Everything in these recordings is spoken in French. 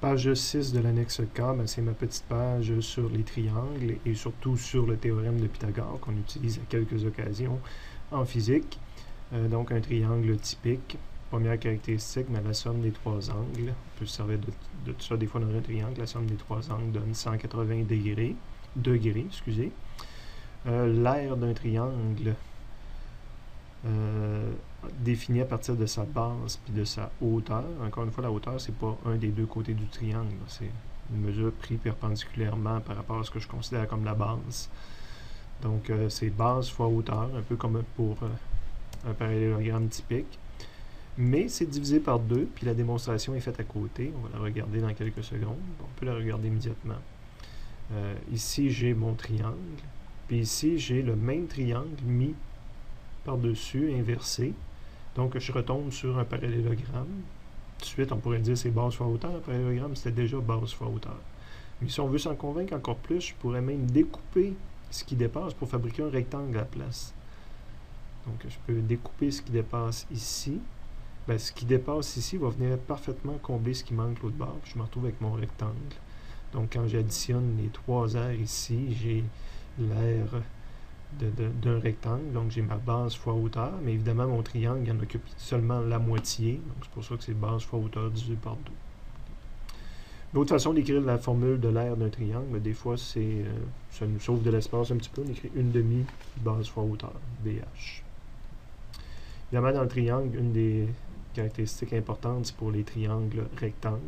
Page 6 de l'annexe K, c'est ma petite page sur les triangles et surtout sur le théorème de Pythagore qu'on utilise à quelques occasions en physique. Donc un triangle typique, première caractéristique, la somme des trois angles. On peut se servir de tout ça des fois dans un triangle. La somme des trois angles donne 180 degrés. L'aire d'un triangle défini à partir de sa base puis de sa hauteur. Encore une fois, la hauteur, c'est pas un des deux côtés du triangle. C'est une mesure prise perpendiculairement par rapport à ce que je considère comme la base. Donc, c'est base fois hauteur, un peu comme pour un parallélogramme typique. Mais c'est divisé par 2, puis la démonstration est faite à côté. On va la regarder dans quelques secondes. On peut la regarder immédiatement. Ici, j'ai mon triangle. Puis ici, j'ai le même triangle mis par-dessus, inversé. Donc, je retombe sur un parallélogramme. Tout de suite, on pourrait dire c'est base fois hauteur. Un parallélogramme, c'était déjà base fois hauteur. Mais si on veut s'en convaincre encore plus, je pourrais même découper ce qui dépasse pour fabriquer un rectangle à la place. Donc, je peux découper ce qui dépasse ici. Ce qui dépasse ici va venir parfaitement combler ce qui manque l'autre bord. Puis je me retrouve avec mon rectangle. Donc, quand j'additionne les trois aires ici, j'ai l'aire d'un rectangle, donc j'ai ma base fois hauteur, mais évidemment mon triangle il en occupe seulement la moitié, donc c'est pour ça que c'est base fois hauteur divisé par 2. L'autre façon d'écrire la formule de l'aire d'un triangle, des fois c'est ça nous sauve de l'espace un petit peu, on écrit une demi base fois hauteur, BH. Évidemment dans le triangle, une des caractéristiques importantes c'est pour les triangles rectangles.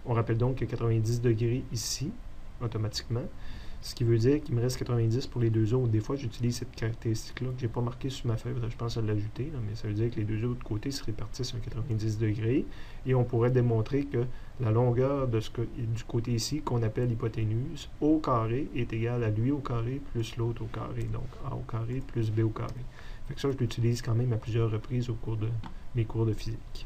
On rappelle donc que 90 degrés ici, automatiquement. Ce qui veut dire qu'il me reste 90 pour les deux autres. Des fois, j'utilise cette caractéristique-là que je n'ai pas marquée sur ma feuille. Je pense à l'ajouter, mais ça veut dire que les deux autres côtés se répartissent à 90 degrés. Et on pourrait démontrer que la longueur du côté ici, qu'on appelle l'hypoténuse, au carré est égale à lui au carré plus l'autre au carré. Donc, A au carré plus B au carré. Fait que ça, je l'utilise quand même à plusieurs reprises au cours de mes cours de physique.